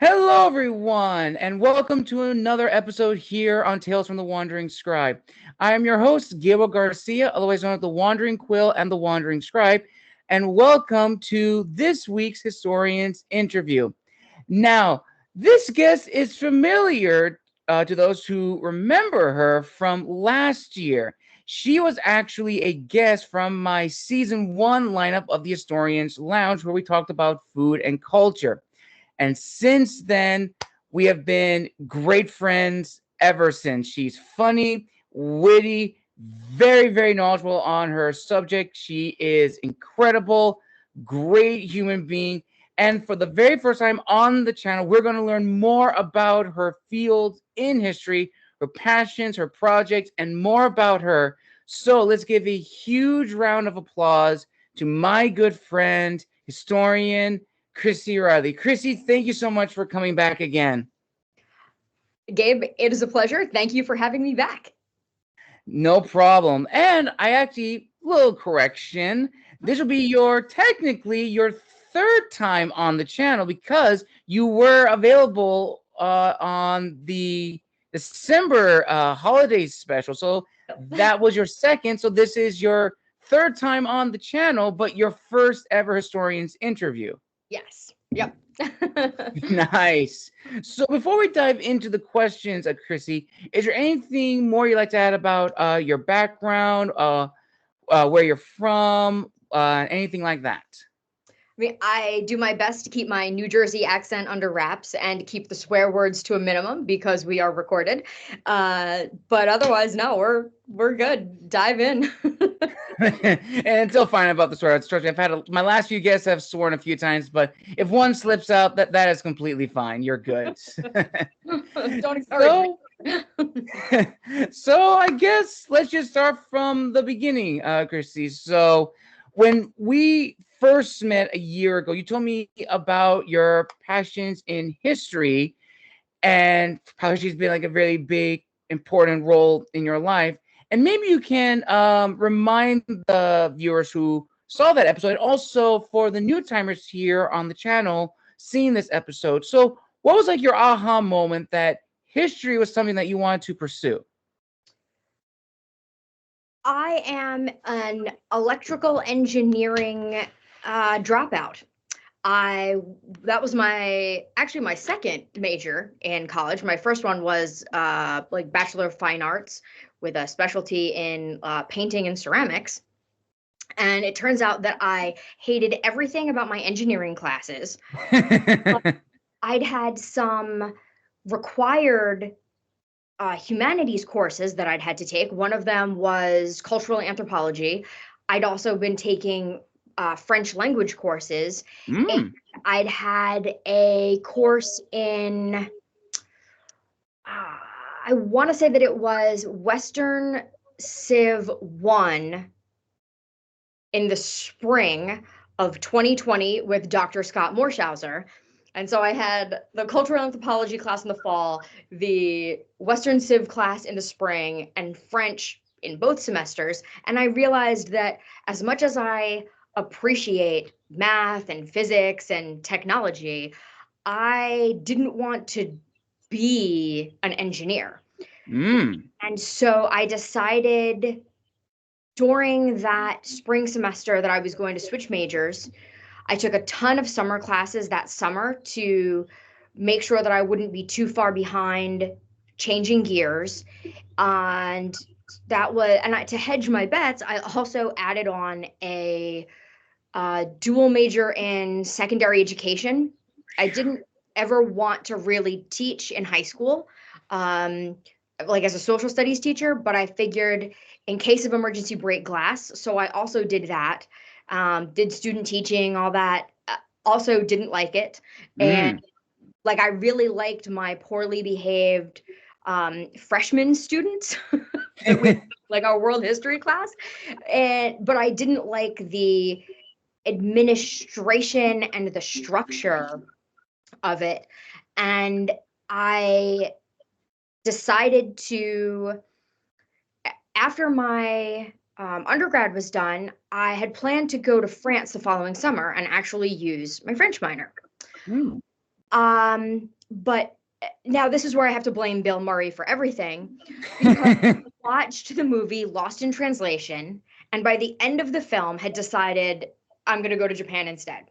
Hello, everyone, and welcome to another episode here on Tales from the Wandering Scribe. I am your host, Gabriel Garcia, otherwise known as the Wandering Quill and the Wandering Scribe, and welcome to this week's Historian's Interview. Now, this guest is familiar to those who remember her from last year. She was actually a guest from my season 1 lineup of the Historians Lounge, where we talked about food and culture. And since then, we have been great friends ever since. She's funny, witty, very, very knowledgeable on her subject. She is incredible, great human being. And for the very first time on the channel, we're going to learn more about her field in history, her passions, her projects, and more about her. So let's give a huge round of applause to my good friend, historian, Chrissie Reilly. Chrissie, thank you so much for coming back again. Gabe, it is a pleasure. Thank you for having me back. No problem. And little correction, this will be technically your third time on the channel because you were available on the December holidays special. So that was your second. So this is your third time on the channel, but your first ever historian's interview. Yes. Yep. Nice. So before we dive into the questions, Chrissie, is there anything more you'd like to add about your background, where you're from, anything like that? I mean, I do my best to keep my New Jersey accent under wraps and keep the swear words to a minimum because we are recorded. But otherwise, no, we're good. Dive in. And still fine about the swear words. Trust me, I've had my last few guests have sworn a few times, but if one slips out, that is completely fine. You're good. Don't encourage me. So I guess let's just start from the beginning, Chrissie. So when we first met a year ago, you told me about your passions in history and how history's been like a very big, important role in your life. And maybe you can remind the viewers who saw that episode, and also for the new timers here on the channel seeing this episode. So what was like your aha moment that history was something that you wanted to pursue? I am an electrical engineering dropout. That was my second major in college. My first one was like Bachelor of Fine Arts with a specialty in painting and ceramics. And it turns out that I hated everything about my engineering classes. I'd had some required humanities courses that I'd had to take. One of them was cultural anthropology. I'd also been taking French language courses. And I'd had a course in, I want to say that it was Western Civ 1 in the spring of 2020 with Dr. Scott Morshauser. And so I had the cultural anthropology class in the fall, the Western Civ class in the spring, and French in both semesters. And I realized that as much as I appreciate math and physics and technology, I didn't want to be an engineer. And so I decided during that spring semester that I was going to switch majors. I took a ton of summer classes that summer to make sure that I wouldn't be too far behind changing gears. And to hedge my bets, I also added on a dual major in secondary education. I didn't ever want to really teach in high school, like as a social studies teacher, but I figured in case of emergency break glass. So I also did that, did student teaching, all that. Also didn't like it. And like, I really liked my poorly behaved freshman students, like our world history class. But I didn't like the administration and the structure of it. And I decided to, after my undergrad was done, I had planned to go to France the following summer and actually use my French minor. But now this is where I have to blame Bill Murray for everything, because I watched the movie Lost in Translation, and by the end of the film had decided I'm going to go to Japan instead.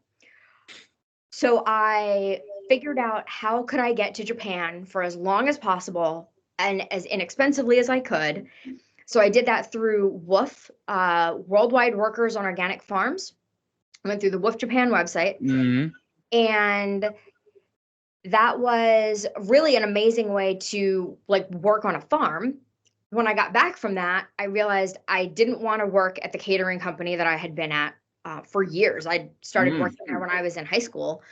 So I figured out how could I get to Japan for as long as possible and as inexpensively as I could. So I did that through WWOOF, Worldwide Workers on Organic Farms. I went through the WWOOF Japan website, and that was really an amazing way to like work on a farm. When I got back from that, I realized I didn't want to work at the catering company that I had been at for years. I started working there when I was in high school,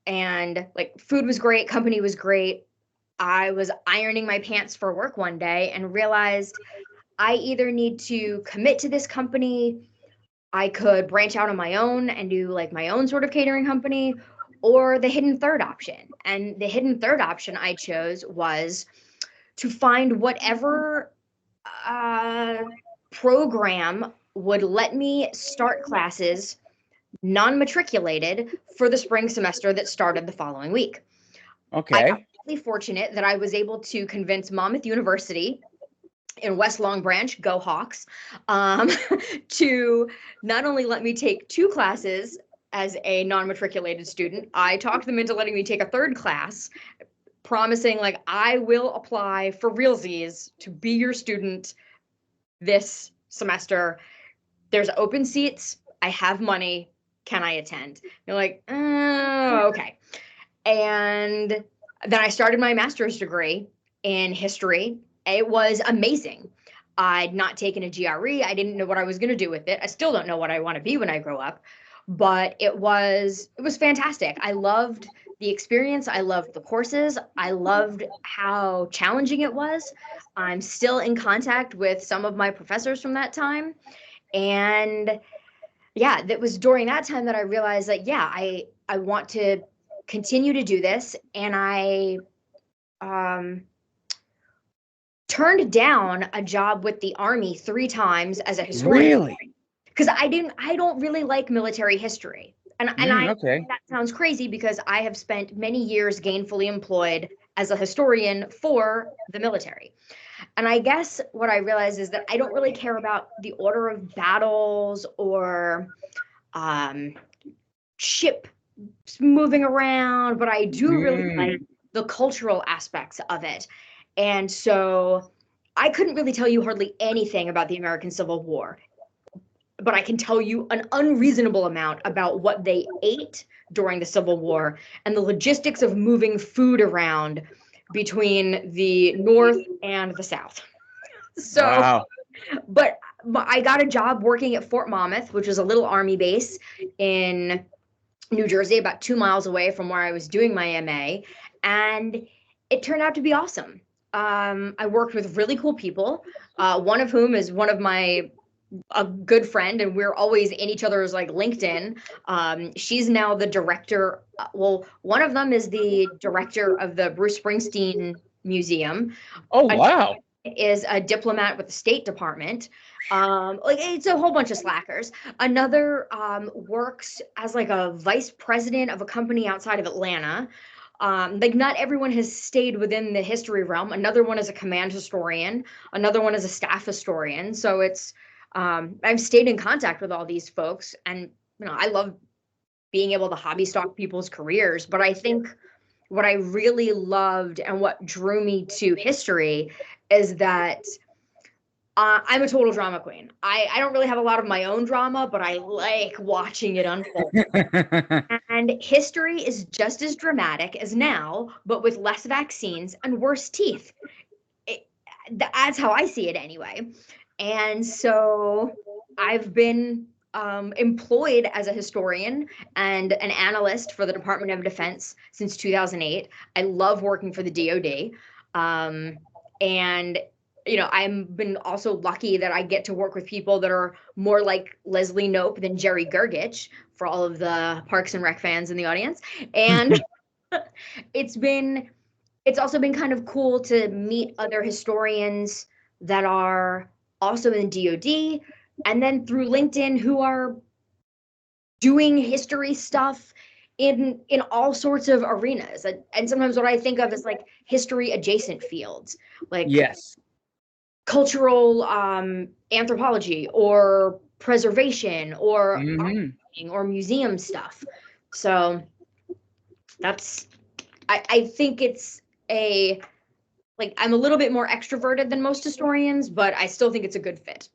and like food was great, company was great. I was ironing my pants for work one day and realized I either need to commit to this company, I could branch out on my own and do like my own sort of catering company, or the hidden third option. And the hidden third option I chose was to find whatever program would let me start classes non-matriculated for the spring semester that started the following week. Okay. I got really fortunate that I was able to convince Monmouth University in West Long Branch, go Hawks, to not only let me take 2 classes as a non-matriculated student, I talked them into letting me take a 3rd class, promising like, I will apply for realsies to be your student this semester. There's open seats. I have money. Can I attend? You're like, okay. And then I started my master's degree in history. It was amazing. I'd not taken a GRE. I didn't know what I was going to do with it. I still don't know what I want to be when I grow up, but it was fantastic. I loved the experience. I loved the courses. I loved how challenging it was. I'm still in contact with some of my professors from that time. And yeah, that was during that time that I realized that, yeah, I want to continue to do this. And I turned down a job with the Army 3 times as a historian. Really? Because I don't really like military history. And Okay. that sounds crazy because I have spent many years gainfully employed as a historian for the military. And I guess what I realized is that I don't really care about the order of battles or ship moving around, but I do really like the cultural aspects of it. And so I couldn't really tell you hardly anything about the American Civil War, but I can tell you an unreasonable amount about what they ate during the Civil War and the logistics of moving food around between the North and the South. So, wow. but I got a job working at Fort Monmouth, which is a little Army base in New Jersey, about 2 miles away from where I was doing my MA. And it turned out to be awesome. I worked with really cool people, one of whom is one of a good friend, and we're always in each other's like LinkedIn. She's now the director. Well, one of them is the director of the Bruce Springsteen Museum. Oh, wow. Is a diplomat with the State Department. Like it's a whole bunch of slackers. Another works as like a vice president of a company outside of Atlanta. Like not everyone has stayed within the history realm. Another one is a command historian. Another one is a staff historian. So it's I've stayed in contact with all these folks, and I love being able to hobby stalk people's careers. But I think what I really loved and what drew me to history is that I'm a total drama queen. I don't really have a lot of my own drama, but I like watching it unfold. And history is just as dramatic as now, but with less vaccines and worse teeth. That's how I see it anyway. And so I've been employed as a historian and an analyst for the Department of Defense since 2008. I love working for the DoD. And I've been also lucky that I get to work with people that are more like Leslie Knope than Jerry Gergich, for all of the Parks and Rec fans in the audience. And it's also been kind of cool to meet other historians that are also in the DoD, and then through LinkedIn who are doing history stuff in all sorts of arenas. And sometimes what I think of is like history adjacent fields, like Yes. cultural anthropology or preservation or Hmm. archiving or museum stuff. So that's I think it's a like I'm a little bit more extroverted than most historians, but I still think it's a good fit.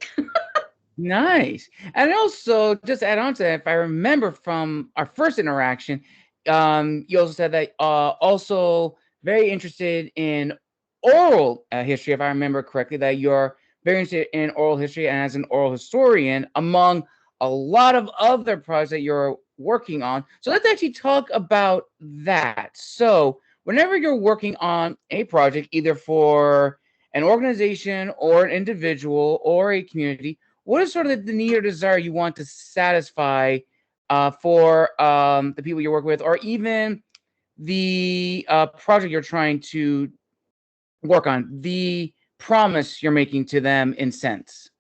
Nice. And also, just to add on to that, if I remember from our first interaction, you also said that also very interested in oral history, if I remember correctly, that you're very interested in oral history and as an oral historian among a lot of other projects that you're working on. So let's actually talk about that. So whenever you're working on a project, either for an organization or an individual or a community, what is sort of the need or desire you want to satisfy for the people you work with, or even the project you're trying to work on, the promise you're making to them in sense?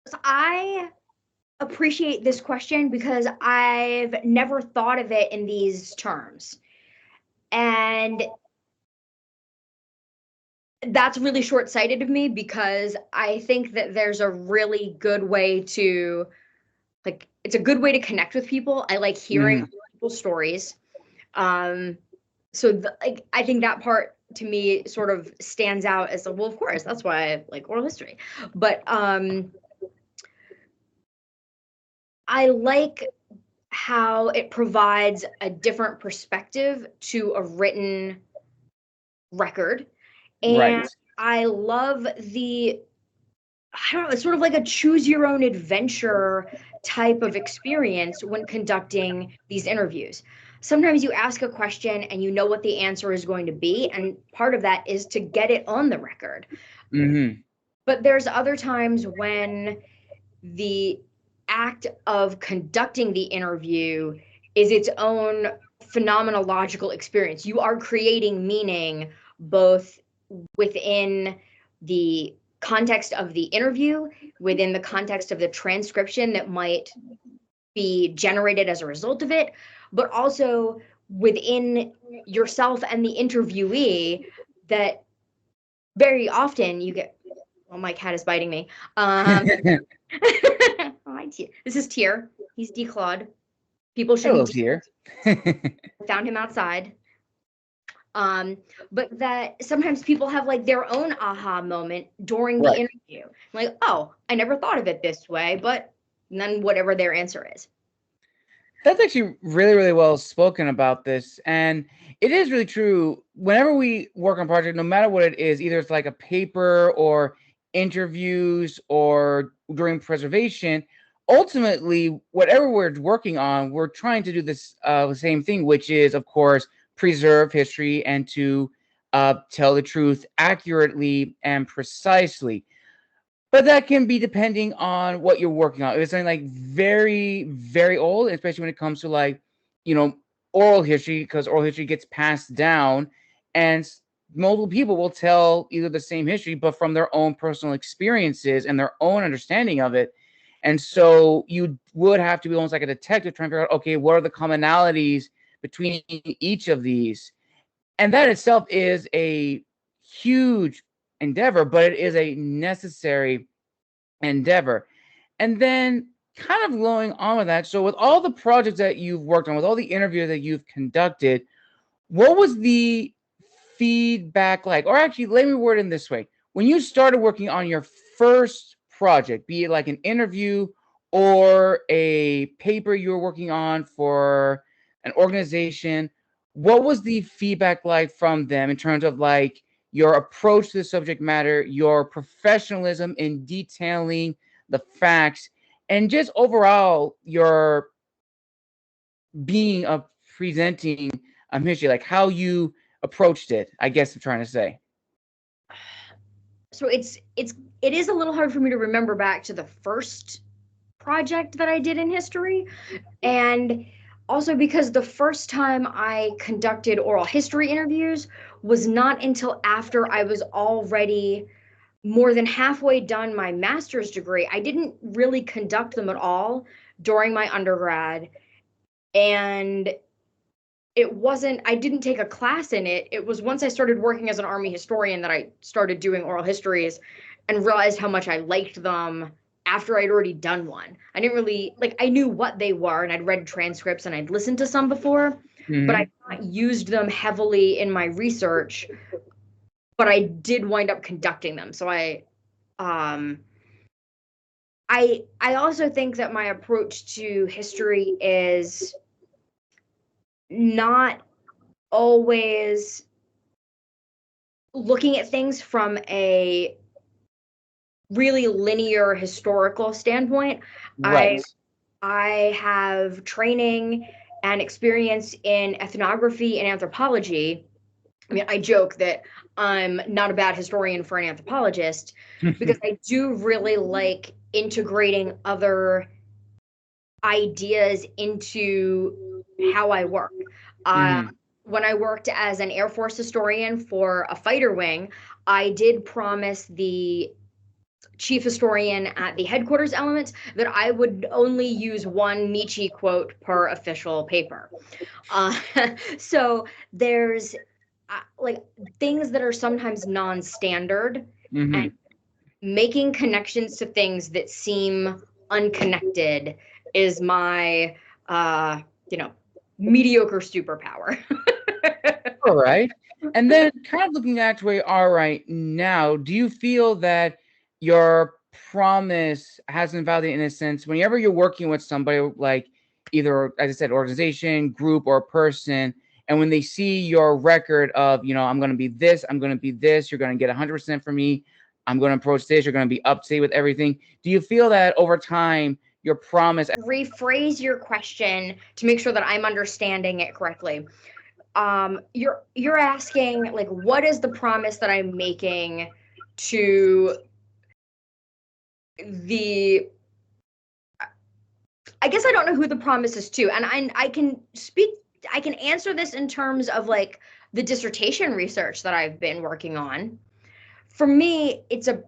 So I appreciate this question because I've never thought of it in these terms. And that's really short-sighted of me because I think that there's a really good way to like it's a good way to connect with people. I like hearing Mm-hmm. people's stories. Um like I think that part to me sort of stands out as well, of course, that's why I like oral history. But I like how it provides a different perspective to a written record. And Right. I love I don't know, it's sort of like a choose your own adventure type of experience when conducting these interviews. Sometimes you ask a question and you know what the answer is going to be, and part of that is to get it on the record. Mm-hmm. But there's other times when the act of conducting the interview is its own phenomenological experience. You are creating meaning both within the context of the interview, within the context of the transcription that might be generated as a result of it, but also within yourself and the interviewee, that very often you get, well, my cat is biting me. Oh, this is Tier. He's declawed. People Hello, shouldn't dear. found him outside. Um, but that sometimes people have like their own aha moment during the Right. interview. Like, oh, I never thought of it this way, but then whatever their answer is. That's actually really, really well spoken about this. And it is really true. Whenever we work on a project, no matter what it is, either it's like a paper or interviews or during preservation, ultimately, whatever we're working on, we're trying to do this the same thing, which is, of course, preserve history and to tell the truth accurately and precisely. But that can be depending on what you're working on. If it's something like very, very old, especially when it comes to like, you know, oral history, because oral history gets passed down, and multiple people will tell either the same history, but from their own personal experiences and their own understanding of it. And so you would have to be almost like a detective trying to figure out, okay, what are the commonalities between each of these? And that itself is a huge endeavor, but it is a necessary endeavor. And then kind of going on with that, so with all the projects that you've worked on, with all the interviews that you've conducted, what was the feedback like? Or actually, let me word it in this way. When you started working on your first project, be it like an interview or a paper you were working on for an organization, what was the feedback like from them in terms of like your approach to the subject matter, your professionalism in detailing the facts, and just overall your being of presenting history, like how you approached it, I guess I'm trying to say. So it is a little hard for me to remember back to the first project that I did in history. And also because the first time I conducted oral history interviews was not until after I was already more than halfway done my master's degree. I didn't really conduct them at all during my undergrad. And I didn't take a class in it. It was once I started working as an Army historian that I started doing oral histories and realized how much I liked them after I'd already done one. I didn't really, like, I knew what they were and I'd read transcripts and I'd listened to some before, but I'd not used them heavily in my research, but I did wind up conducting them. So I also think that my approach to history is not always looking at things from a really linear historical standpoint. Right. I have training and experience in ethnography and anthropology. I mean, I joke that I'm not a bad historian for an anthropologist because I do really like integrating other ideas into how I work. When I worked as an Air Force historian for a fighter wing, I did promise the chief historian at the headquarters elements that I would only use one Nietzsche quote per official paper. So there's like things that are sometimes non-standard, and making connections to things that seem unconnected is my mediocre superpower. All right. And then kind of looking at where you are right now, do you feel that your promise has been validated in a sense whenever you're working with somebody like either, as I said, organization, group, or person, and when they see your record of, I'm going to be this, I'm going to be this, you're going to get 100% from me, I'm going to approach this, you're going to be up to date with everything. Do you feel that over time, your promise... Rephrase your question to make sure that I'm understanding it correctly. You're asking, like, what is the promise that I'm making to the... I guess I don't know who the promise is to, and I can answer this in terms of like the dissertation research that I've been working on. For me, it's a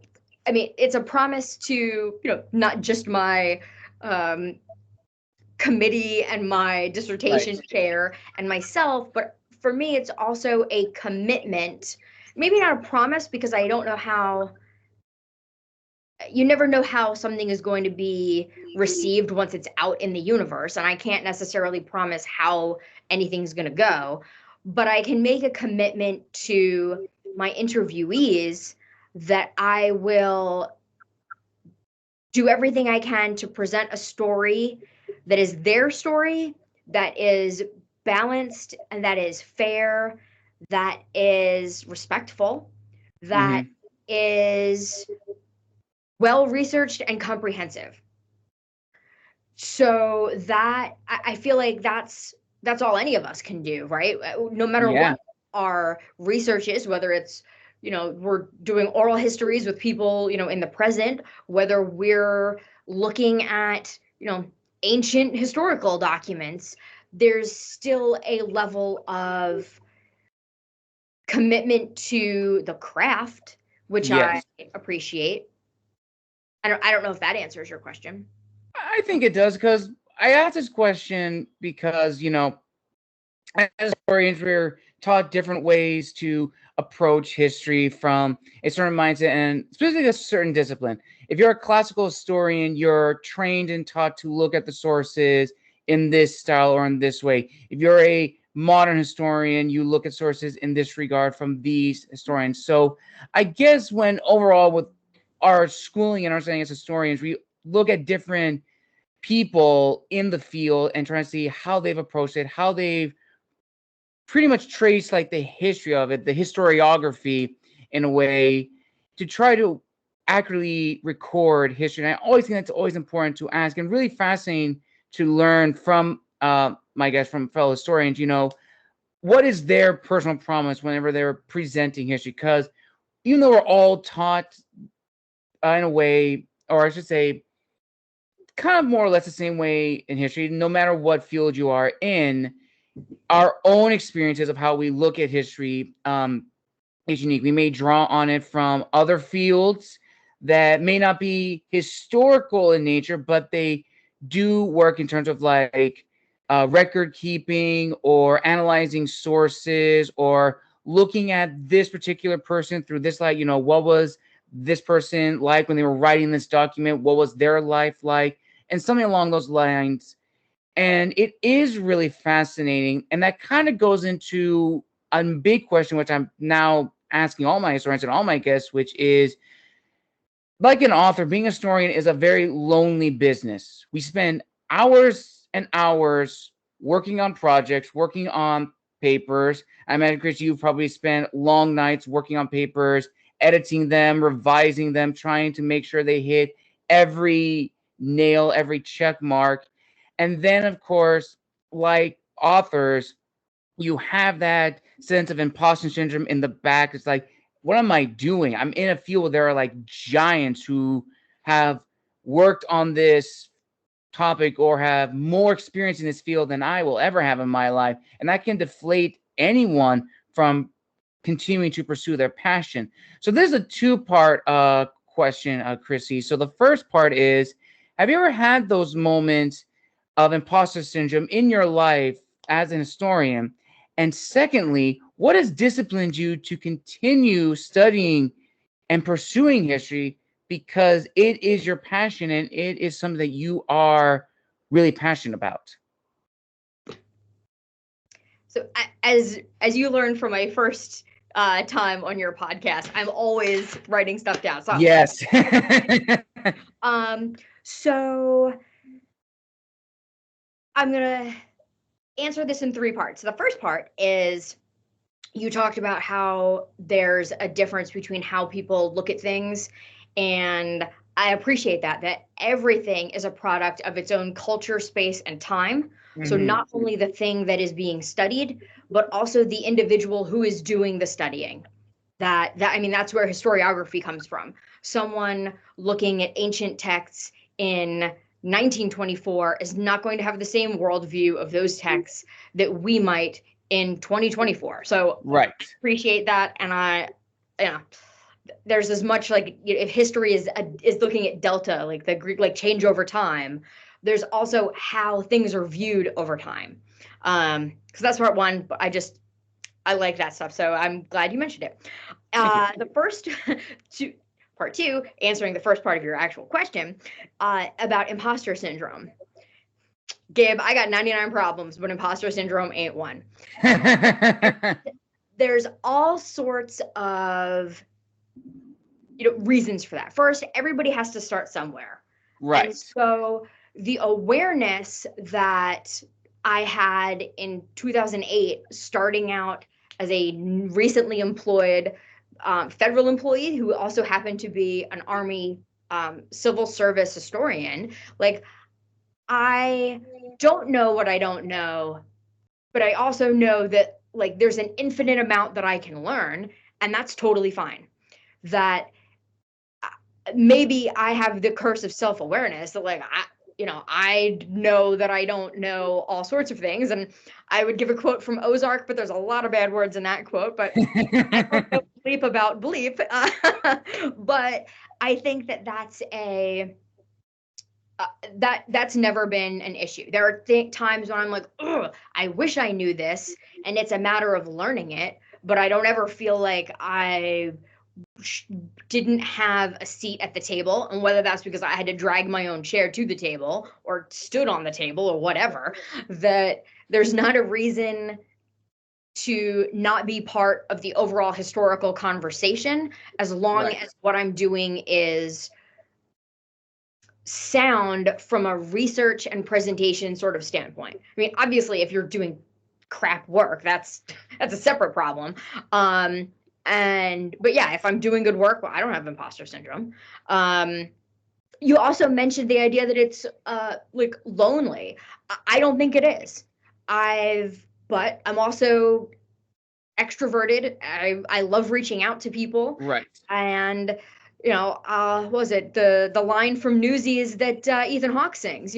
promise to, not just my committee and my dissertation chair and myself, but for me, it's also a commitment. Maybe not a promise, because I don't know how. You never know how something is going to be received once it's out in the universe, and I can't necessarily promise how anything's going to go, but I can make a commitment to my interviewees that I will do everything I can to present a story that is their story, that is balanced, and that is fair, that is respectful, that is well researched and comprehensive. So that I feel like that's all any of us can do, right? No matter what our research is, whether it's, we're doing oral histories with people, in the present, whether we're looking at, ancient historical documents, there's still a level of commitment to the craft, which I appreciate. I don't know if that answers your question. I think it does, because I asked this question because, as historians, we're taught different ways to approach history from a certain mindset and specifically a certain discipline. If you're a classical historian, you're trained and taught to look at the sources in this style or in this way. If you're a modern historian, you look at sources in this regard from these historians. So I guess when overall with our schooling and understanding as historians, we look at different people in the field and trying to see how they've approached it, how they've pretty much traced like the history of it, the historiography in a way to try to accurately record history. And I always think that's always important to ask, and really fascinating to learn from my guests, from fellow historians, what is their personal promise whenever they're presenting history? Because even though we're all taught in a way, or I should say, kind of more or less the same way in history, no matter what field you are in, our own experiences of how we look at history is unique. We may draw on it from other fields that may not be historical in nature, but they do work in terms of like record keeping or analyzing sources or looking at this particular person through this light. What was this person like when they were writing this document? What was their life like? And something along those lines. And it is really fascinating. And that kind of goes into a big question, which I'm now asking all my historians and all my guests, which is, like an author, being a historian is a very lonely business. We spend hours and hours working on projects, working on papers. I imagine, Chris, you've probably spent long nights working on papers, editing them, revising them, trying to make sure they hit every nail, every check mark. And then, of course, like authors, you have that sense of imposter syndrome in the back. It's like, what am I doing? I'm in a field where there are like giants who have worked on this topic or have more experience in this field than I will ever have in my life. And that can deflate anyone from continuing to pursue their passion. So this is a two-part question, Chrissy. So the first part is, have you ever had those moments of imposter syndrome in your life as an historian? And secondly, what has disciplined you to continue studying and pursuing history, because it is your passion and it is something that you are really passionate about? So as you learned from my first time on your podcast, I'm always writing stuff down. So yes. So I'm gonna answer this in three parts. The first part is, you talked about how there's a difference between how people look at things, and I appreciate that everything is a product of its own culture, space, and time. So not only the thing that is being studied, but also the individual who is doing the studying. I mean, that's where historiography comes from. Someone looking at ancient texts in 1924 is not going to have the same worldview of those texts that we might in 2024. So right. Appreciate that. And there's as much like, if history is looking at delta, like the Greek, like change over time, there's also how things are viewed over time. Because that's part one, but I like that stuff. So I'm glad you mentioned it. The first part two, answering the first part of your actual question about imposter syndrome. Gabe, I got 99 problems, but imposter syndrome ain't one. There's all sorts of reasons for that. First, everybody has to start somewhere. Right. And so the awareness that I had in 2008, starting out as a recently employed federal employee who also happened to be an Army civil service historian, like, I don't know what I don't know, but I also know that like there's an infinite amount that I can learn, and that's totally fine. That maybe I have the curse of self-awareness that like I know that I don't know all sorts of things. And I would give a quote from Ozark, but there's a lot of bad words in that quote, but I don't know bleep about bleep. But I think that that's never been an issue. There are times when I'm like, ugh, I wish I knew this, and it's a matter of learning it, but I don't ever feel like I didn't have a seat at the table, and whether that's because I had to drag my own chair to the table or stood on the table or whatever, that there's not a reason to not be part of the overall historical conversation, as long as what I'm doing is sound from a research and presentation sort of standpoint. I mean, obviously, if you're doing crap work, that's a separate problem. But yeah, if I'm doing good work, well, I don't have imposter syndrome. You also mentioned the idea that it's like lonely. I don't think it is. But I'm also extroverted. I love reaching out to people. Right. And what was it? The line from Newsies that Ethan Hawke sings,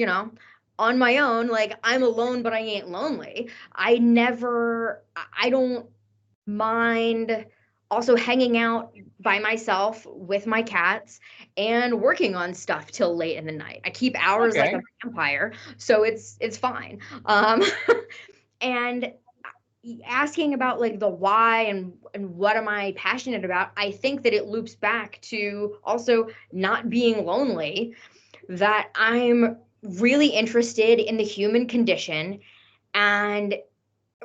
on my own, like, I'm alone, but I ain't lonely. I don't mind also hanging out by myself with my cats and working on stuff till late in the night. I keep hours like a Okay. vampire, so it's fine. And asking about like the why and what am I passionate about, I think that it loops back to also not being lonely, that I'm really interested in the human condition, and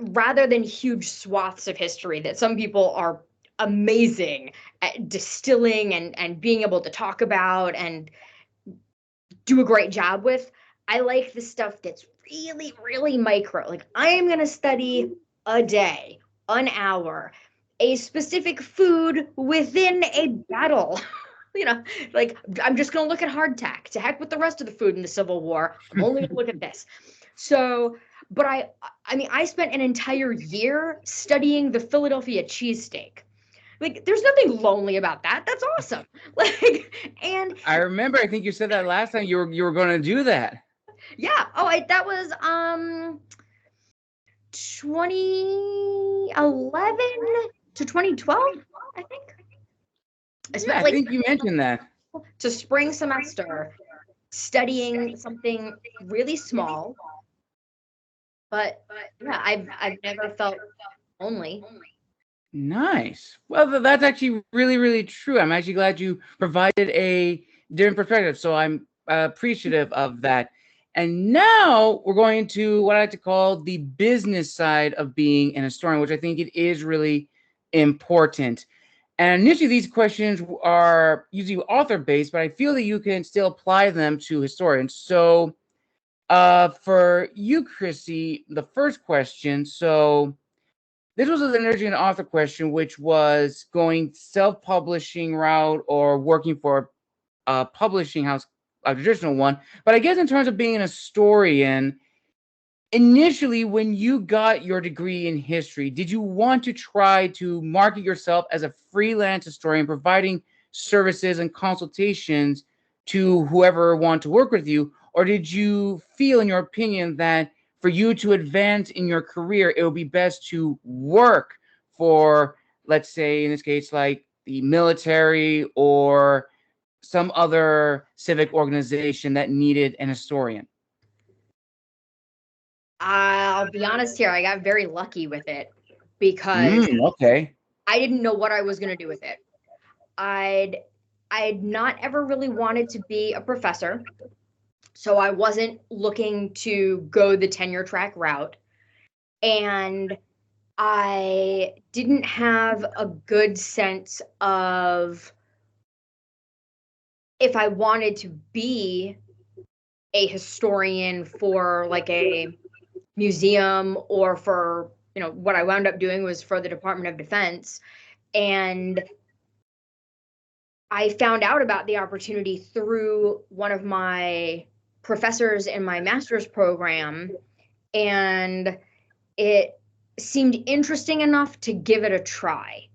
rather than huge swaths of history that some people are amazing at distilling and being able to talk about and do a great job with, I like the stuff that's really, really micro. Like, I am going to study a day, an hour, a specific food within a battle. Like, I'm just going to look at hardtack. To heck with the rest of the food in the Civil War. I'm only going to look at this. So, but I mean, I spent an entire year studying the Philadelphia cheesesteak. Like, there's nothing lonely about that. That's awesome. Like, and I remember, I think you said that last time you were going to do that. yeah. Oh, that was 2011 to 2012, I think. I Yeah, spent I like think you mentioned that. to spring semester studying something really small, but yeah, I've never felt lonely. Nice. Well, that's actually really, really true. I'm actually glad you provided a different perspective. So I'm appreciative of that. And now we're going to what I like to call the business side of being an historian, which I think it is really important. And initially, these questions are usually author-based, but I feel that you can still apply them to historians. So for you, Chrissie, the first question. So this was an energy and author question, which was going self-publishing route or working for a publishing house, a traditional one. But I guess in terms of being an historian, initially when you got your degree in history, did you want to try to market yourself as a freelance historian, providing services and consultations to whoever want to work with you? Or did you feel, in your opinion, that for you to advance in your career, it would be best to work for, let's say, in this case, like the military or some other civic organization that needed an historian? I'll be honest here, I got very lucky with it because Okay. I didn't know what I was going to do with it. I'd I'd not ever really wanted to be a professor, so I wasn't looking to go the tenure track route. And I didn't have a good sense of if I wanted to be a historian for like a museum or for, what I wound up doing was for the Department of Defense. And I found out about the opportunity through one of my professors in my master's program, and it seemed interesting enough to give it a try.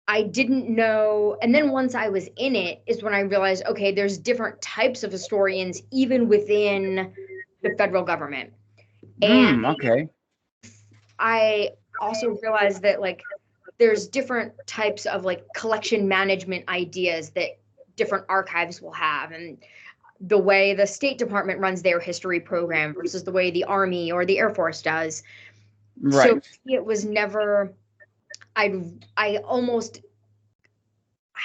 I didn't know. And then once I was in it is when I realized, okay, there's different types of historians even within the federal government. And Okay. I also realized that like there's different types of like collection management ideas that different archives will have, and the way the State Department runs their history program versus the way the Army or the Air Force does. So Right. it was never, I almost,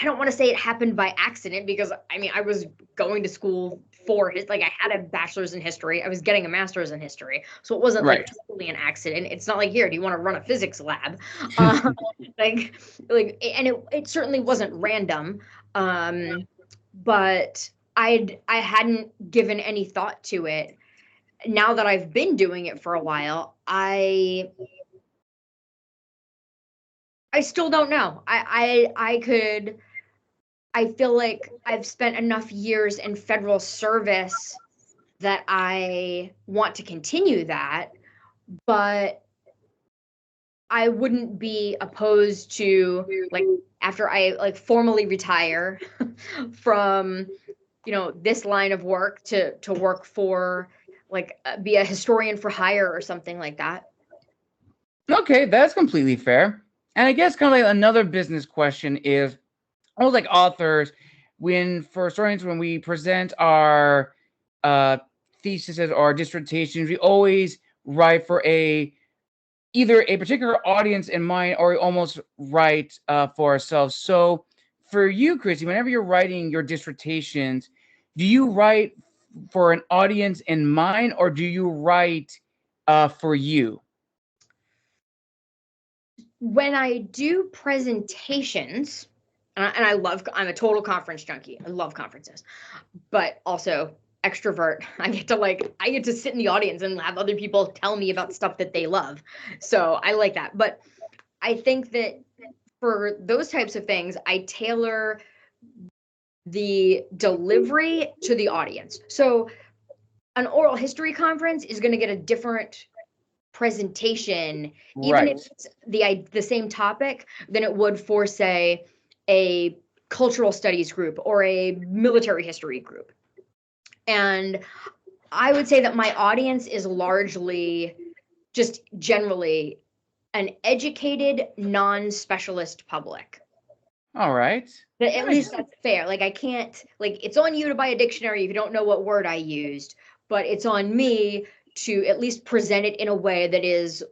I don't want to say it happened by accident, because I mean, I was going to school for his, like I had a bachelor's in history. I was getting a master's in history. So it wasn't like Right. totally an accident. It's not like, here, do you want to run a physics lab? Um, like, and it certainly wasn't random. But I hadn't given any thought to it. Now that I've been doing it for a while, I still don't know. I feel like I've spent enough years in federal service that I want to continue that, but I wouldn't be opposed to, like, after I like formally retire from, this line of work, to work for, like, be a historian for hire or something like that. Okay, that's completely fair. And I guess kind of like another business question is, almost like authors, for historians, when we present our uh, theses or dissertations, we always write for either a particular audience in mind, or we almost write for ourselves. So for you, Chrissy, whenever you're writing your dissertations, do you write for an audience in mind, or do you write for you? When I do presentations, I'm a total conference junkie. I love conferences, but also extrovert. I get to sit in the audience and have other people tell me about stuff that they love. So I like that. But I think that for those types of things, I tailor the delivery to the audience. So an oral history conference is going to get a different presentation, even if it's the same topic, than it would for, say, a cultural studies group or a military history group. And I would say that my audience is largely, just generally, an educated, non-specialist public. All right. At least that's fair. Like, I can't, like, it's on you to buy a dictionary if you don't know what word I used, but it's on me to at least present it in a way that is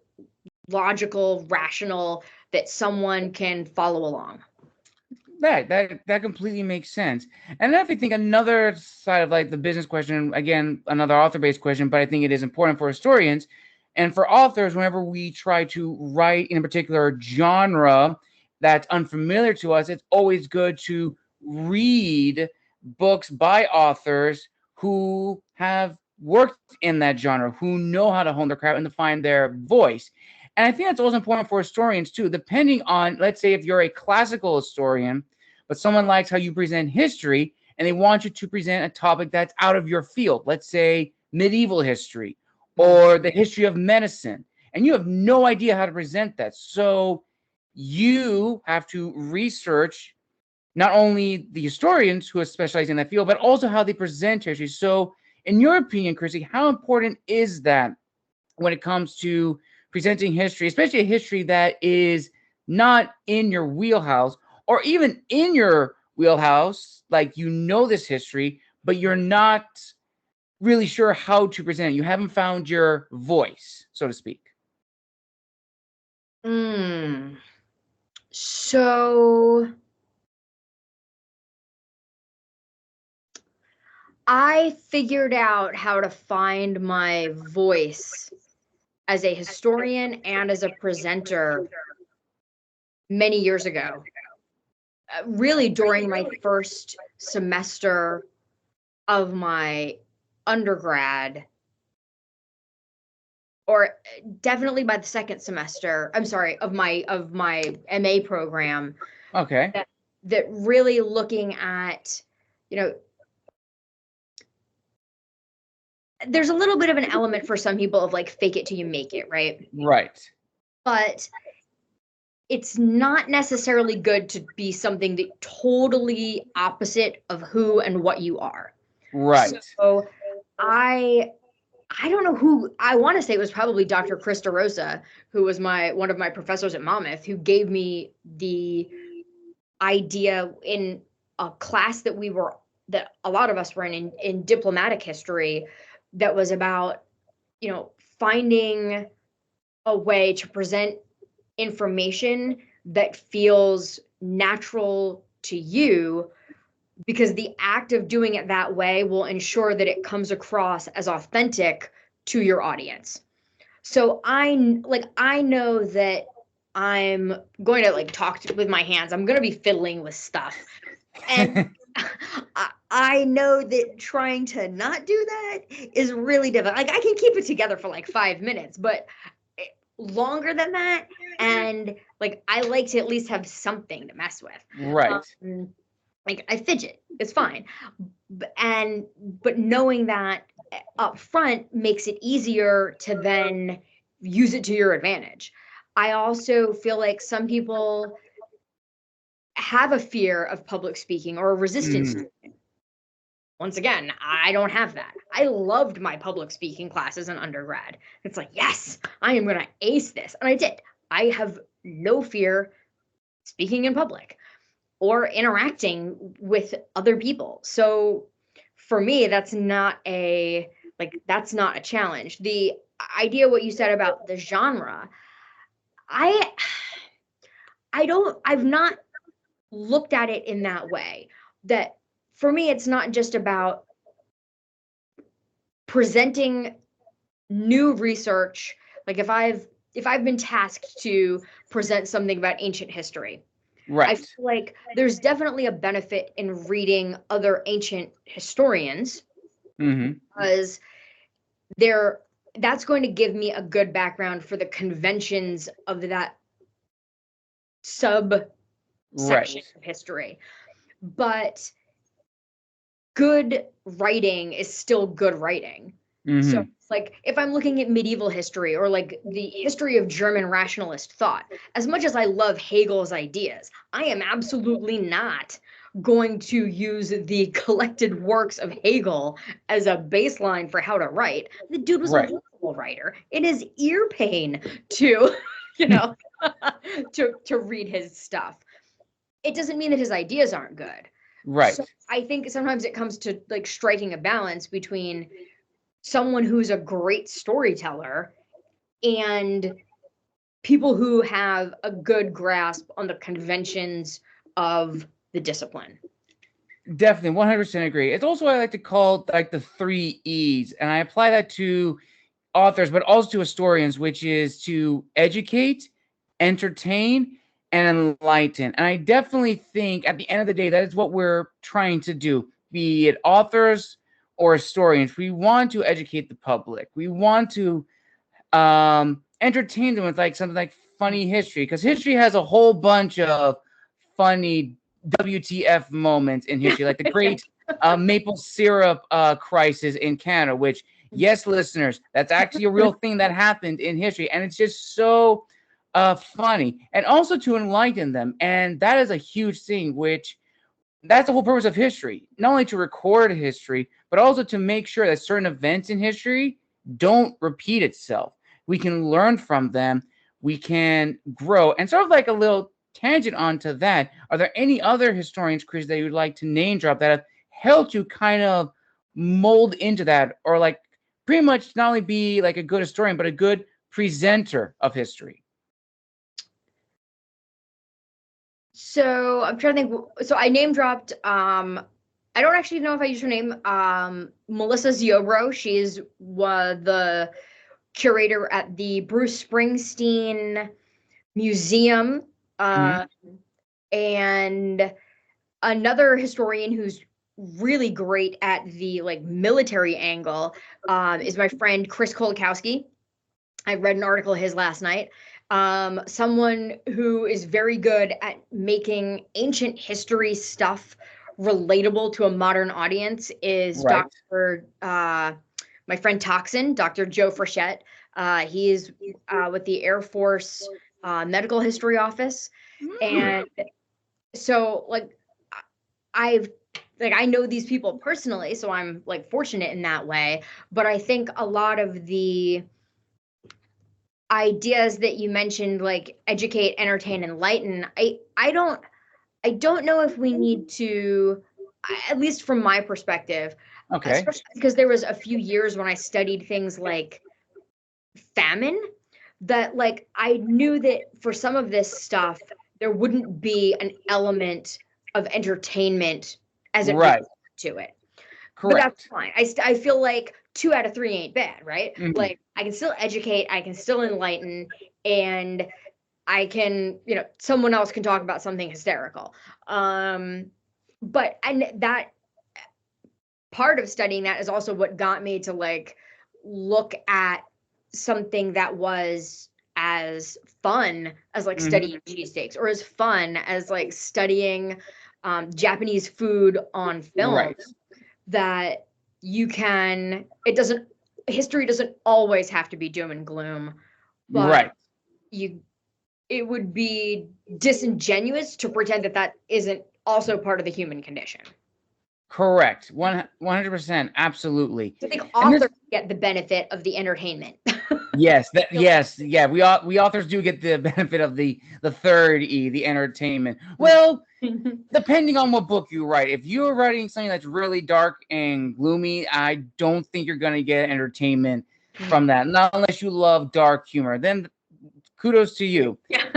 logical, rational, that someone can follow along. That completely makes sense. And I think another side of like the business question, again, another author-based question, but I think it is important for historians and for authors whenever we try to write in a particular genre that's unfamiliar to us. It's always good to read books by authors who have worked in that genre, who know how to hone their craft and to find their voice. And I think that's also important for historians too, depending on, let's say, if you're a classical historian, but someone likes how you present history and they want you to present a topic that's out of your field, let's say medieval history or the history of medicine, and you have no idea how to present that. So you have to research not only the historians who are specialized in that field, but also how they present history. So in your opinion, Chrissy, how important is that when it comes to presenting history, especially a history that is not in your wheelhouse, or even in your wheelhouse, like you know this history, but you're not really sure how to present it. You haven't found your voice, so to speak. So I figured out how to find my voice as a historian and as a presenter many years ago, really during my first semester of my undergrad, or definitely by the second semester, I'm sorry, of my MA program. Okay. That really looking at, you know, there's a little bit of an element for some people of like fake it till you make it, right? Right. But it's not necessarily good to be something that totally opposite of who and what you are. Right. So I don't know who, I want to say it was probably Dr. Krista Rosa, who was one of my professors at Monmouth, who gave me the idea in a class that a lot of us were in diplomatic history, that was about, finding a way to present information that feels natural to you, because the act of doing it that way will ensure that it comes across as authentic to your audience. So I know that I'm going to talk with my hands. I'm going to be fiddling with stuff. And I know that trying to not do that is really difficult. I can keep it together for 5 minutes, but longer than that. And I like to at least have something to mess with. Right. I fidget, it's fine. But knowing that up front makes it easier to then use it to your advantage. I also feel like some people have a fear of public speaking or a resistance to it. Once again, I don't have that. I loved my public speaking classes in undergrad. It's yes, I am going to ace this. And I did. I have no fear speaking in public or interacting with other people. So for me, that's not a challenge. The idea, what you said about the genre, I I've not looked at it in that way. That for me, it's not just about presenting new research. Like if I've been tasked to present something about ancient history, I Right. feel like there's definitely a benefit in reading other ancient historians Mm-hmm. because they're that's going to give me a good background for the conventions of that subsection Right. of history. But good writing is still good writing. So, Mm-hmm. like, if I'm looking at medieval history or like the history of German rationalist thought, as much as I love Hegel's ideas, I am absolutely not going to use the collected works of Hegel as a baseline for how to write. The dude was a Right. wonderful writer. It is ear pain to, you know, to read his stuff. It doesn't mean that his ideas aren't good. So Right. I think sometimes it comes to like striking a balance between someone who's a great storyteller and people who have a good grasp on the conventions of the discipline. Definitely, 100% agree. It's also what I like to call like the three E's, and I apply that to authors, but also to historians, which is to educate, entertain, and enlighten. And I definitely think at the end of the day, that is what we're trying to do, be it authors or historians. We want to educate the public. We want to entertain them with like something like funny history, because history has a whole bunch of funny WTF moments in history, like the great maple syrup crisis in Canada, which, yes, listeners, that's actually a real thing that happened in history, and it's just so funny, and also to enlighten them, and that is a huge thing, which that's the whole purpose of history, not only to record history, but also to make sure that certain events in history don't repeat itself. We can learn from them, we can grow, and sort of like a little tangent onto that. Are there any other historians, Chris, that you'd like to name drop that have helped you kind of mold into that, or like pretty much not only be like a good historian, but a good presenter of history? So I'm trying to think. So I name dropped. I don't actually know if I used her name. Melissa Ziobro. She's the curator at the Bruce Springsteen Museum, Mm-hmm. and another historian who's really great at the like military angle is my friend Chris Kolakowski. I read an article of his last night. Someone who is very good at making ancient history stuff relatable to a modern audience is Right. my friend Toxin, Dr. Joe Frechette. He is with the Air Force Medical History Office. And so like I've I know these people personally, so I'm like fortunate in that way. But I think a lot of the ideas that you mentioned, like educate, entertain, enlighten, I don't know if we need to, at least from my perspective, Okay. especially because there was a few years when I studied things like famine, that like I knew that for some of this stuff there wouldn't be an element of entertainment as it relates Right. to it. But that's Correct. fine. I feel like 2 out of 3 ain't bad, right? Mm-hmm. Like I can still educate, I can still enlighten, and I can, someone else can talk about something hysterical. But and that part of studying that is also what got me to like look at something that was as fun as like Mm-hmm. studying cheesesteaks, or as fun as like studying Japanese food on film. Right. That you can, it doesn't, history doesn't always have to be doom and gloom, but Right. you it would be disingenuous to pretend that that isn't also part of the human condition. Correct. 100%. Absolutely. I think And this, authors get the benefit of the entertainment. Yes, yes, yeah. We authors do get the benefit of the third E, the entertainment. Well, depending on what book you write. If you're writing something that's really dark and gloomy, I don't think you're going to get entertainment from that. Not unless you love dark humor. Then kudos to you. Yeah.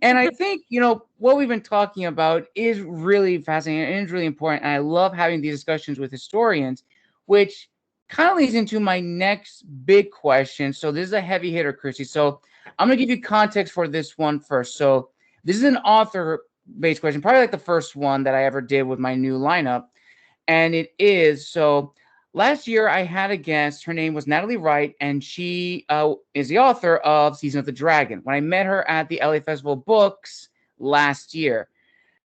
And I think, what we've been talking about is really fascinating and is really important. And I love having these discussions with historians, which kind of leads into my next big question. So this is a heavy hitter, Chrissy. So I'm going to give you context for this one first. So this is an author-based question, probably like the first one that I ever did with my new lineup. And it is, so last year I had a guest. Her name was Natalie Wright, and she is the author of Season of the Dragon. When I met her at the LA Festival of Books last year,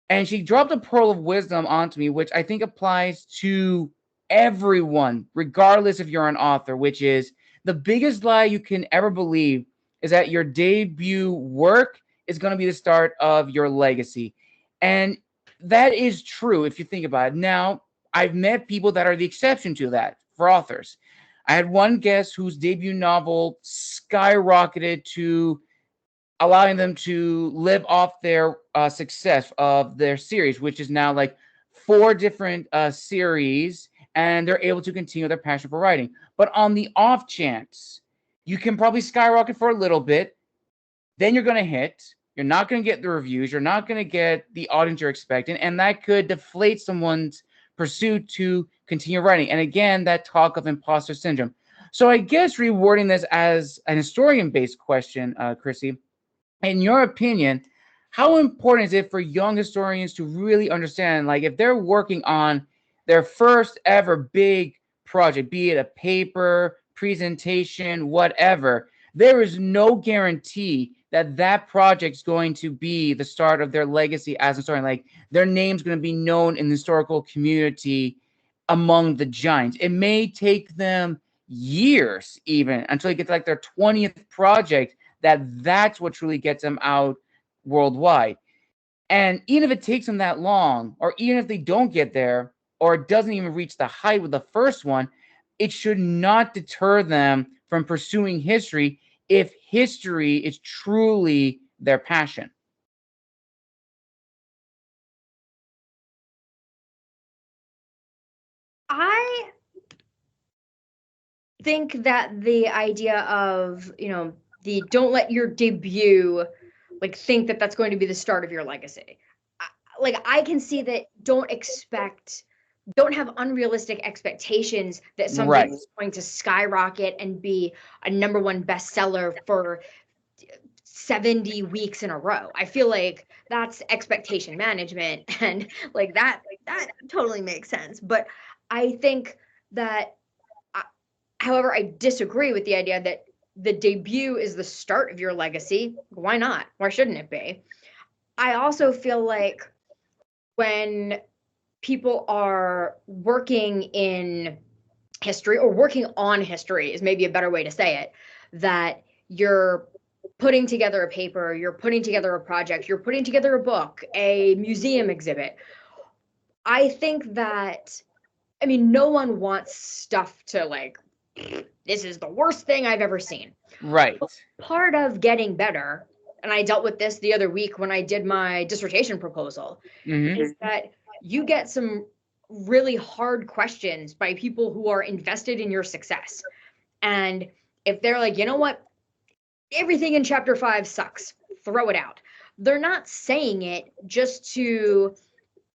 and she dropped a pearl of wisdom onto me, which I think applies to everyone, regardless if you're an author, which is the biggest lie you can ever believe is that your debut work is going to be the start of your legacy. And that is true if you think about it. Now, I've met people that are the exception to that for authors. I had one guest whose debut novel skyrocketed to allowing them to live off their success of their series, which is now like 4 different series, and they're able to continue their passion for writing. But on the off chance, you can probably skyrocket for a little bit, then you're going to hit. You're not going to get the reviews. You're not going to get the audience you're expecting, and that could deflate someone's pursuit to continue writing. And again, that talk of imposter syndrome. So I guess rewording this as an historian-based question, Chrissy, in your opinion, how important is it for young historians to really understand, like, if they're working on their first ever big project, be it a paper, presentation, whatever, there is no guarantee that that project's going to be the start of their legacy as a historian. Like, their name's going to be known in the historical community among the giants. It may take them years even until they get to like their 20th project that's what truly gets them out worldwide. And even if it takes them that long, or even if they don't get there, or it doesn't even reach the height with the first one, it should not deter them from pursuing history if history is truly their passion. I think that the idea of, the don't let your debut like think that that's going to be the start of your legacy. I can see that. Don't have unrealistic expectations that something Right. is going to skyrocket and be a #1 bestseller for 70 weeks in a row. I feel like that's expectation management, and that totally makes sense. But I think that, however, I disagree with the idea that the debut is the start of your legacy. Why not? Why shouldn't it be? I also feel like when people are working in history, or working on history is maybe a better way to say it, that you're putting together a paper, you're putting together a project, you're putting together a book, a museum exhibit. I think that, no one wants stuff to this is the worst thing I've ever seen. Right. Part of getting better, and I dealt with this the other week when I did my dissertation proposal, is that you get some really hard questions by people who are invested in your success. And if they're like, you know what, everything in chapter 5 sucks, throw it out. They're not saying it just to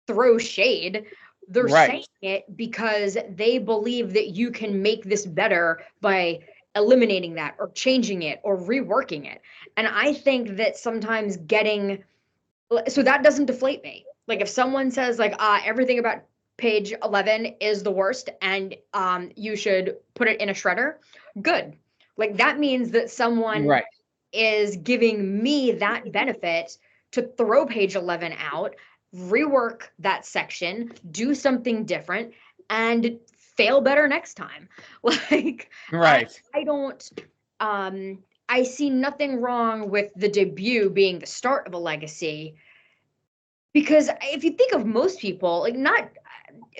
throw shade. They're saying it because they believe that you can make this better by eliminating that or changing it or reworking it. And I think that sometimes so that doesn't deflate me. If someone says everything about page 11 is the worst and you should put it in a shredder, good. That means that someone is giving me that benefit to throw page 11 out, rework that section, do something different, and fail better next time. I don't, I see nothing wrong with the debut being the start of a legacy, because if you think of most people,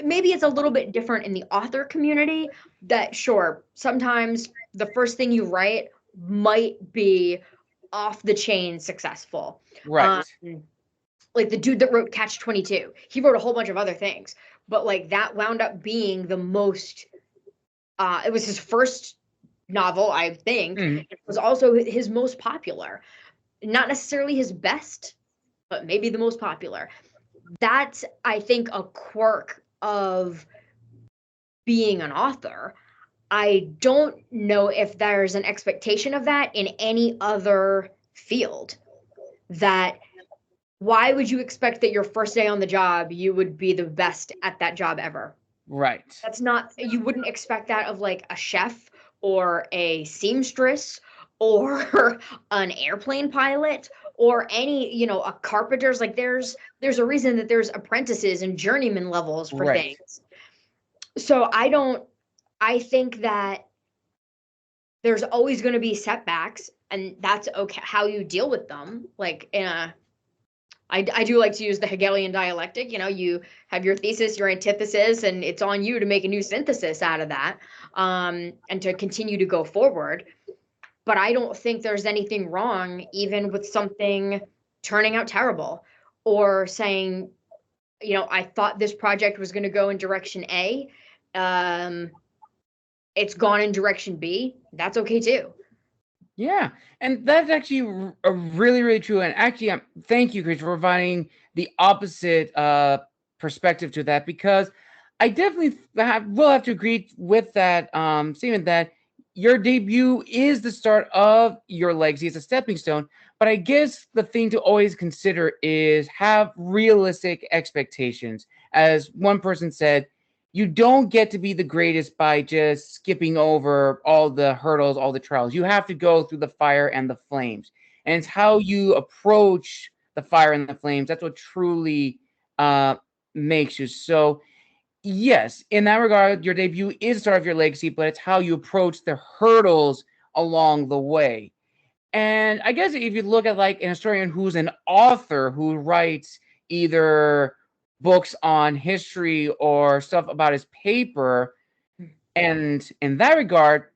maybe it's a little bit different in the author community, that sure, sometimes the first thing you write might be off the chain successful. Right. Like the dude that wrote Catch 22, he wrote a whole bunch of other things, but like that wound up being the most, it was his first novel, I think. It was also his most popular, not necessarily his best, but maybe the most popular. That's, I think, a quirk of being an author. I don't know if there's an expectation of that in any other field. That why would you expect that your first day on the job you would be the best at that job ever? Right. That's not, you wouldn't expect that of like a chef or a seamstress or an airplane pilot or any, you know, a carpenter's. Like there's a reason that there's apprentices and journeyman levels for Right. things. So I think that there's always going to be setbacks, and that's okay how you deal with them. Like in a, I do like to use the Hegelian dialectic. You know, you have your thesis, your antithesis, and it's on you to make a new synthesis out of that, and to continue to go forward. But I don't think there's anything wrong even with something turning out terrible, or saying, you know, I thought this project was going to go in direction A. It's gone in direction B. That's okay too. Yeah, and that's actually a really, really true. And actually, thank you, Chris, for providing the opposite perspective to that, because I definitely will have to agree with that statement that your debut is the start of your legacy. It's a stepping stone. But I guess the thing to always consider is have realistic expectations. As one person said, you don't get to be the greatest by just skipping over all the hurdles, all the trials. You have to go through the fire and the flames. And it's how you approach the fire and the flames that's what truly makes you. So, yes, in that regard, your debut is the start of your legacy, but it's how you approach the hurdles along the way. And I guess if you look at like an historian who's an author who writes either books on history or stuff about his paper, and in that regard,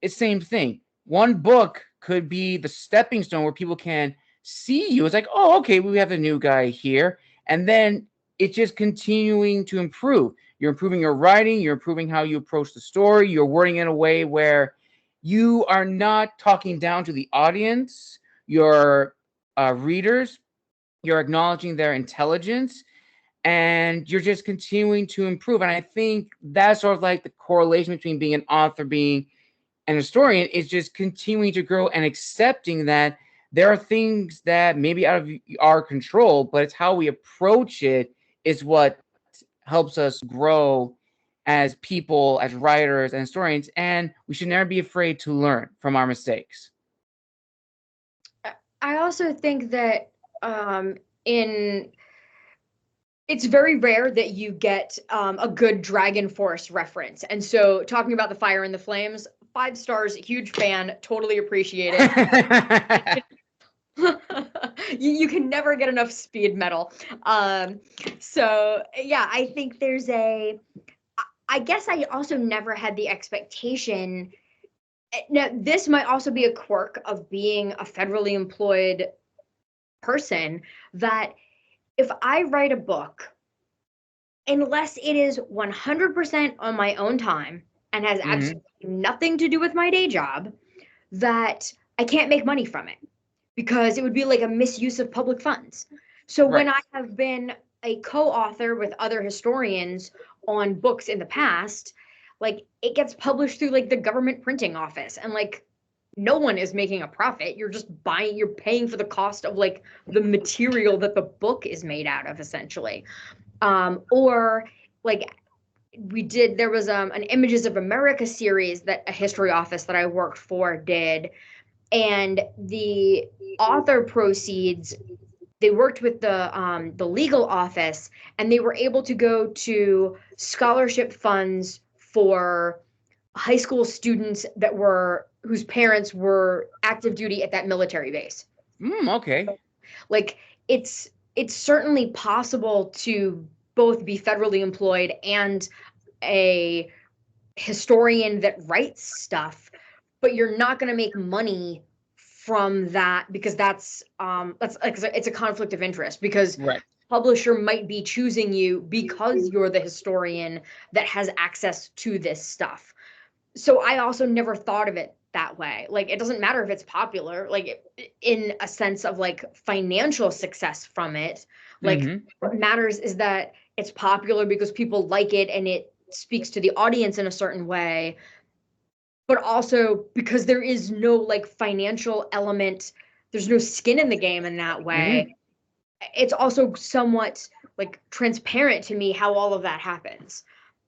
it's the same thing. One book could be the stepping stone where people can see you. It's like, oh, okay, we have a new guy here. And then it's just continuing to improve. You're improving your writing, you're improving how you approach the story, you're wording in a way where you are not talking down to the audience, your readers, you're acknowledging their intelligence, and you're just continuing to improve. And I think that's sort of like the correlation between being an author, being an historian, is just continuing to grow and accepting that there are things that may be out of our control, but it's how we approach it is what helps us grow as people, as writers and historians, and we should never be afraid to learn from our mistakes. I also think that in it's very rare that you get a good Dragon Force reference. And so talking about the fire and the flames, 5 stars, huge fan, totally appreciate it. You can never get enough speed metal. So yeah, I think there's I guess I also never had the expectation. Now, this might also be a quirk of being a federally employed person, that if I write a book, unless it is 100% on my own time and has absolutely nothing to do with my day job, that I can't make money from it, because it would be like a misuse of public funds. So when I have been a co-author with other historians on books in the past, like it gets published through like the government printing office, and like no one is making a profit. You're just buying, you're paying for the cost of like the material that the book is made out of, essentially. Or like there was an Images of America series that a history office that I worked for did, and the author proceeds, they worked with the legal office, and they were able to go to scholarship funds for high school students that were whose parents were active duty at that military base. Okay. Like it's certainly possible to both be federally employed and a historian that writes stuff, but you're not going to make money from that because that's like it's a conflict of interest because Right. publisher might be choosing you because you're the historian that has access to this stuff. So I also never thought of it that way. Like it doesn't matter if it's popular, like in a sense of like financial success from it. Like what matters is that it's popular because people like it and it speaks to the audience in a certain way, but also because there is no like financial element, there's no skin in the game in that way. It's also somewhat like transparent to me how all of that happens.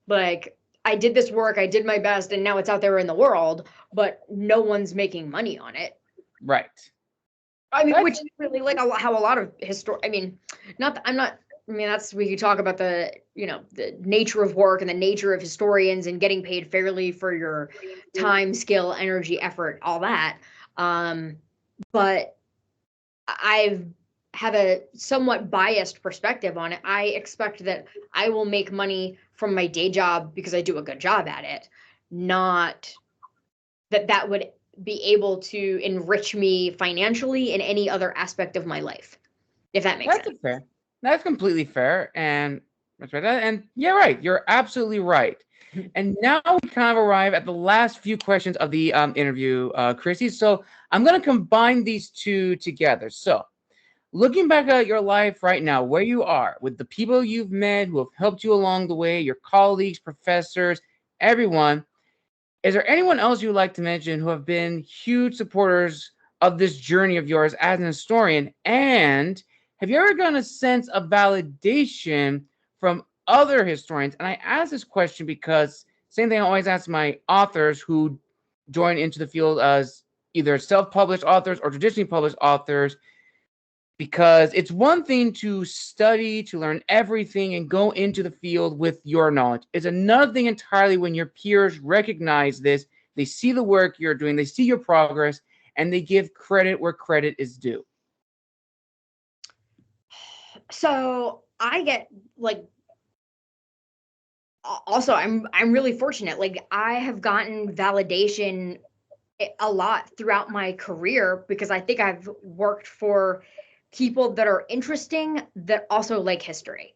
Like I did this work, I did my best, and now it's out there in the world, but no one's making money on it. Right. I mean, which is really like how a lot of I mean, I'm not. I mean, we could talk about the the nature of work and the nature of historians and getting paid fairly for your time, skill, energy, effort, all that. But I've have a somewhat biased perspective on it. I expect that I will make money from my day job because I do a good job at it, not that would be able to enrich me financially in any other aspect of my life, if that makes sense. Fair. That's completely fair. And yeah, right. You're absolutely right. And now we kind of arrive at the last few questions of the interview, Chrissy. So I'm going to combine these two together. So looking back at your life right now, where you are, with the people you've met who have helped you along the way, your colleagues, professors, everyone, is there anyone else you'd like to mention who have been huge supporters of this journey of yours as an historian? And have you ever gotten a sense of validation from other historians? And I ask this question because same thing I always ask my authors who join into the field as either self-published authors or traditionally published authors, because it's one thing to study, to learn everything and go into the field with your knowledge. It's another thing entirely when your peers recognize this, they see the work you're doing, they see your progress, and they give credit where credit is due. So I get like, also I'm really fortunate. Like I have gotten validation a lot throughout my career because I think I've worked for people that are interesting that also like history.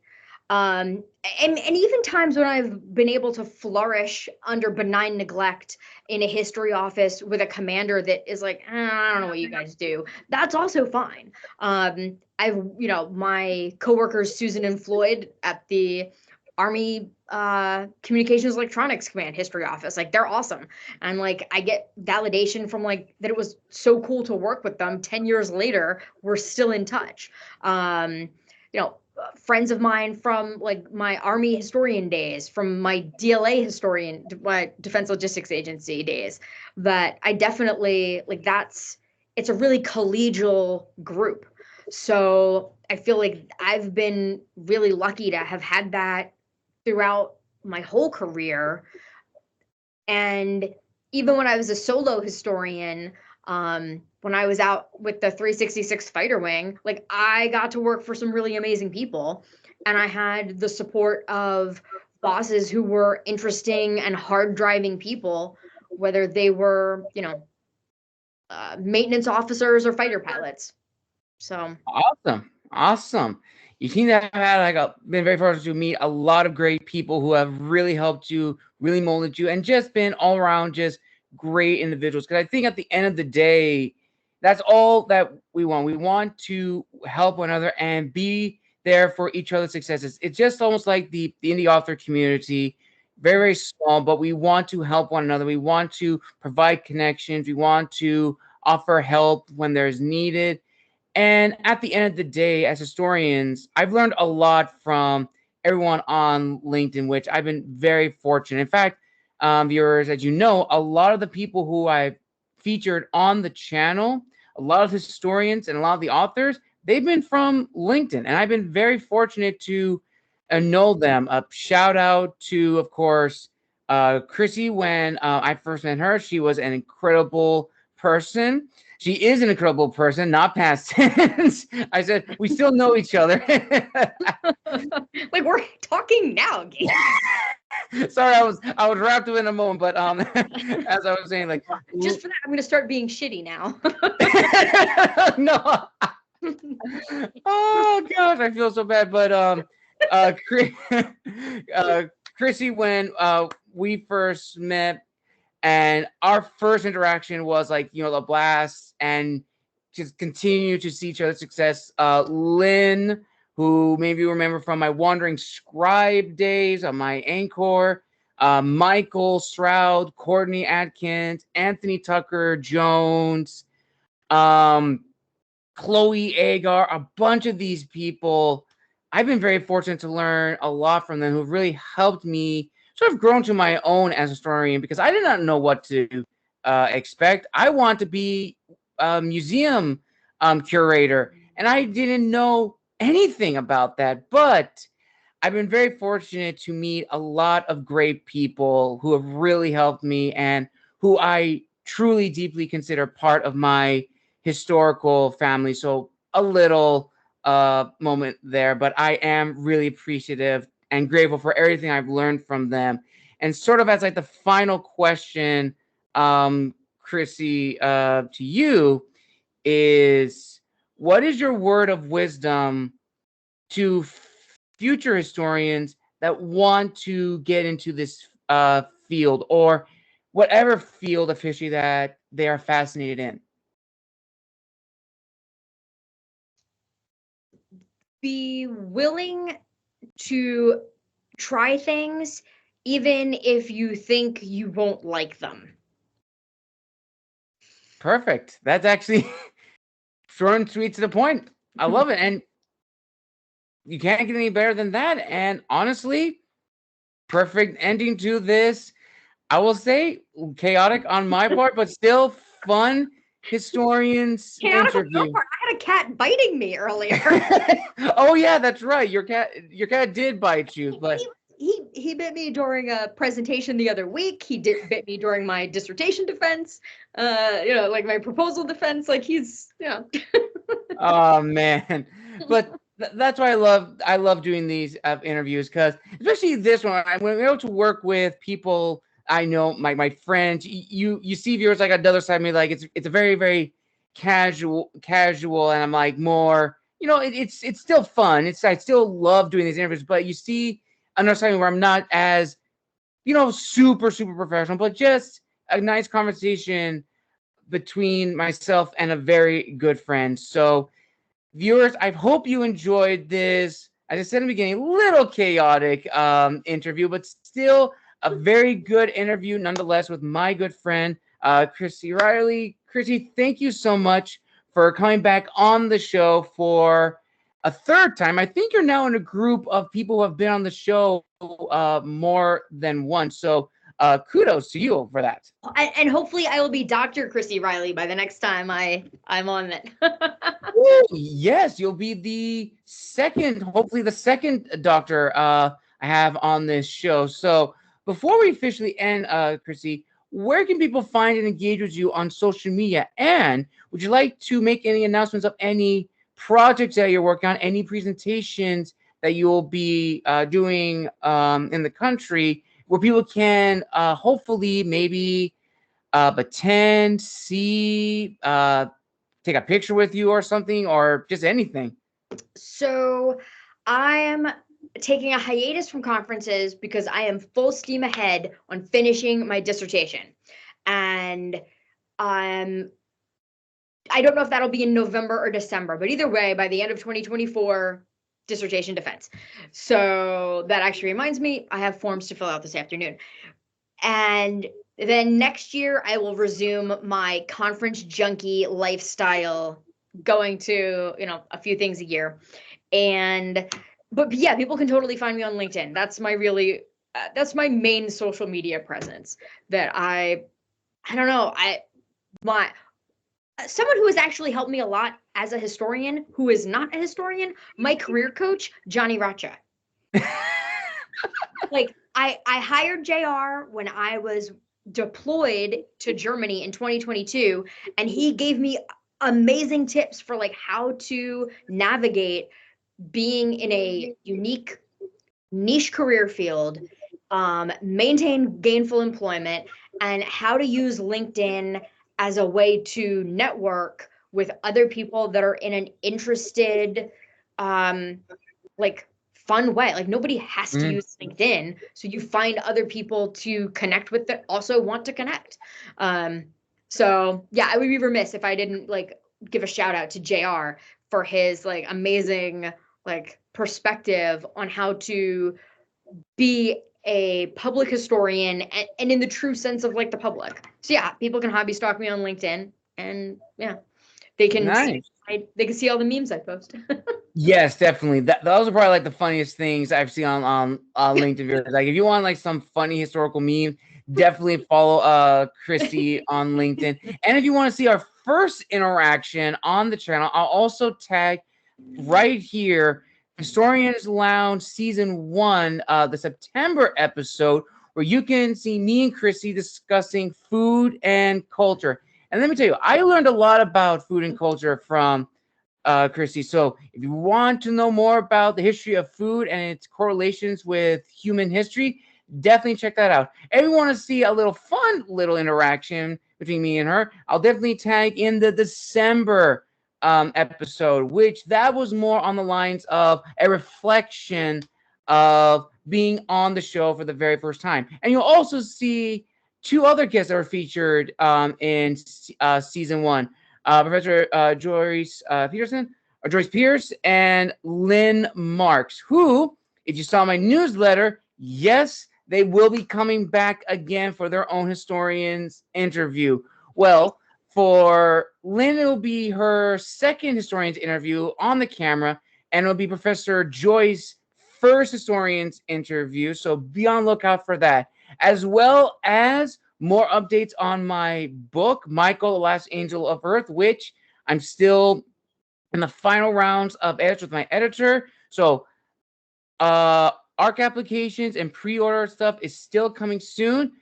And even times when I've been able to flourish under benign neglect in a history office with a commander that is like, I don't know what you guys do. That's also fine. I've, my coworkers, Susan and Floyd at the Army Communications Electronics Command History Office, like they're awesome. And like I get validation from like that it was so cool to work with them. 10 years later, we're still in touch. Friends of mine from like my Army historian days, from my DLA historian, my Defense Logistics Agency days, that I definitely like it's a really collegial group. So I feel like I've been really lucky to have had that throughout my whole career. And even when I was a solo historian, when I was out with the 366 Fighter Wing, like I got to work for some really amazing people. And I had the support of bosses who were interesting and hard driving people, whether they were, maintenance officers or fighter pilots. So Awesome. You seem to have had been very fortunate to meet a lot of great people who have really helped you, really molded you, and just been all around just great individuals. Because I think at the end of the day, that's all that we want. We want to help one another and be there for each other's successes. It's just almost like the indie author community, very, very small, but we want to help one another. We want to provide connections. We want to offer help when there's needed. And at the end of the day, as historians, I've learned a lot from everyone on LinkedIn, which I've been very fortunate. In fact, viewers, as you know, a lot of the people who I've featured on the channel, a lot of historians and a lot of the authors, they've been from LinkedIn. And I've been very fortunate to know them. A shout out to, of course, Chrissy. When I first met her, she was an incredible person. She is an incredible person, not past tense. I said, we still know each other. like we're talking now, Gabe. Sorry, I was wrapped up in a moment, but as I was saying, like just for that, I'm going to start being shitty now. no. Oh gosh, I feel so bad. But Chrissy, when we first met, and our first interaction was like, a blast, and just continue to see each other's success. Lynn, who maybe you remember from my Wandering Scribe days on my Anchor, Michael Stroud, Courtney Atkins, Anthony Tucker Jones, Chloe Agar, a bunch of these people. I've been very fortunate to learn a lot from them, who've really helped me sort of grow into my own as a historian, because I did not know what to expect. I want to be a museum curator, and I didn't know anything about that. But I've been very fortunate to meet a lot of great people who have really helped me, and who I truly, deeply consider part of my historical family. So a little moment there, but I am really appreciative and grateful for everything I've learned from them. And sort of as like the final question, Chrissy, to you is, what is your word of wisdom to future historians that want to get into this field, or whatever field of history that they are fascinated in? Be willing to try things, even if you think you won't like them. Perfect. That's actually short and sweet to the point. I love it. And you can't get any better than that. And honestly, perfect ending to this. I will say chaotic on my part, but still fun historians Chaotic on your interview. part. I had a cat biting me earlier. Oh yeah, that's right. Your cat did bite you, but he bit me during a presentation the other week. He bit me during my dissertation defense. Like my proposal defense. Like he's oh man. But that's why I love doing these interviews, because especially this one, when we're able to work with people I know, my friends. You see viewers like on the other side of me, like it's a very, very casual, and I'm like more, it's still fun. I still love doing these interviews, but you see another side of me where I'm not as, super, super professional, but just a nice conversation between myself and a very good friend. So viewers, I hope you enjoyed this, as I said in the beginning, a little chaotic interview, but still a very good interview nonetheless with my good friend, Chrissie Reilly. Chrissie, thank you so much for coming back on the show for a third time. I think you're now in a group of people who have been on the show more than once. So kudos to you for that. and hopefully I will be Dr. Chrissie Reilly by the next time I'm on it. Yes, you'll be the second, hopefully the second doctor I have on this show. So before we officially end, Chrissy, where can people find and engage with you on social media? And would you like to make any announcements of any projects that you're working on, any presentations that you'll be doing in the country, where people can hopefully maybe attend, see, take a picture with you or something, or just anything? So I'm taking a hiatus from conferences because I am full steam ahead on finishing my dissertation. And I don't know if that'll be in November or December, but either way, by the end of 2024, dissertation defense. So that actually reminds me, I have forms to fill out this afternoon. And then next year, I will resume my conference junkie lifestyle, going to, a few things a year. But yeah, people can totally find me on LinkedIn. That's that's my main social media presence that I don't know. Someone who has actually helped me a lot as a historian, who is not a historian, my career coach, Johnny Racha. Like I hired JR when I was deployed to Germany in 2022, and he gave me amazing tips for like how to navigate being in a unique niche career field maintain gainful employment, and how to use LinkedIn as a way to network with other people that are in an interested, like fun way. Like nobody has to use LinkedIn, so you find other people to connect with that also want to connect. So yeah, I would be remiss if I didn't like give a shout out to JR for his like amazing like perspective on how to be a public historian and in the true sense of like the public. So yeah, people can hobby stalk me on LinkedIn, and yeah, they can see they can see all the memes I post. Yes, definitely. Those are probably like the funniest things I've seen on LinkedIn. Like if you want like some funny historical meme, definitely follow Chrissie on LinkedIn. And if you want to see our first interaction on the channel, I'll also tag right here Historians Lounge Season 1, the September episode, where you can see me and Chrissie discussing food and culture. And let me tell you, I learned a lot about food and culture from Chrissie. So if you want to know more about the history of food and its correlations with human history, definitely check that out. If you want to see a little fun little interaction between me and her, I'll definitely tag in the December episode, which that was more on the lines of a reflection of being on the show for the very first time. And you'll also see two other guests that were featured in season 1. Professor Joyce Pierce and Lynn Marks, who, if you saw my newsletter, yes, they will be coming back again for their own historians interview. Well, for Lynn, it'll be her second historian's interview on the camera, and it'll be Professor Joyce's first historian's interview. So be on lookout for that, as well as more updates on my book, Michael, the Last Angel of Earth, which I'm still in the final rounds of edits with my editor. So ARC applications and pre-order stuff is still coming soon.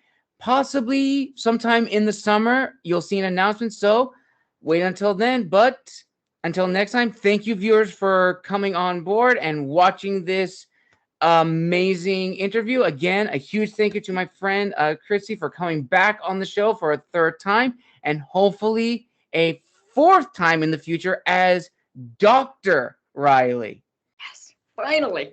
Possibly sometime in the summer, you'll see an announcement. So wait until then. But until next time, thank you, viewers, for coming on board and watching this amazing interview. Again, a huge thank you to my friend Chrissie for coming back on the show for a third time, and hopefully a fourth time in the future as Dr. Reilly. Yes, finally.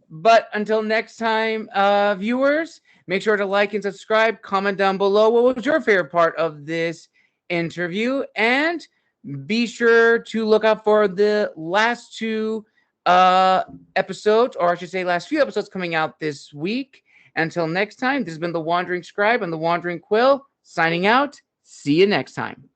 But until next time, viewers, make sure to like and subscribe. Comment down below what was your favorite part of this interview, and be sure to look out for the last two episodes, or I should say last few episodes coming out this week. Until next time, this has been the Wandering Scribe and the Wandering Quill signing out. See you next time.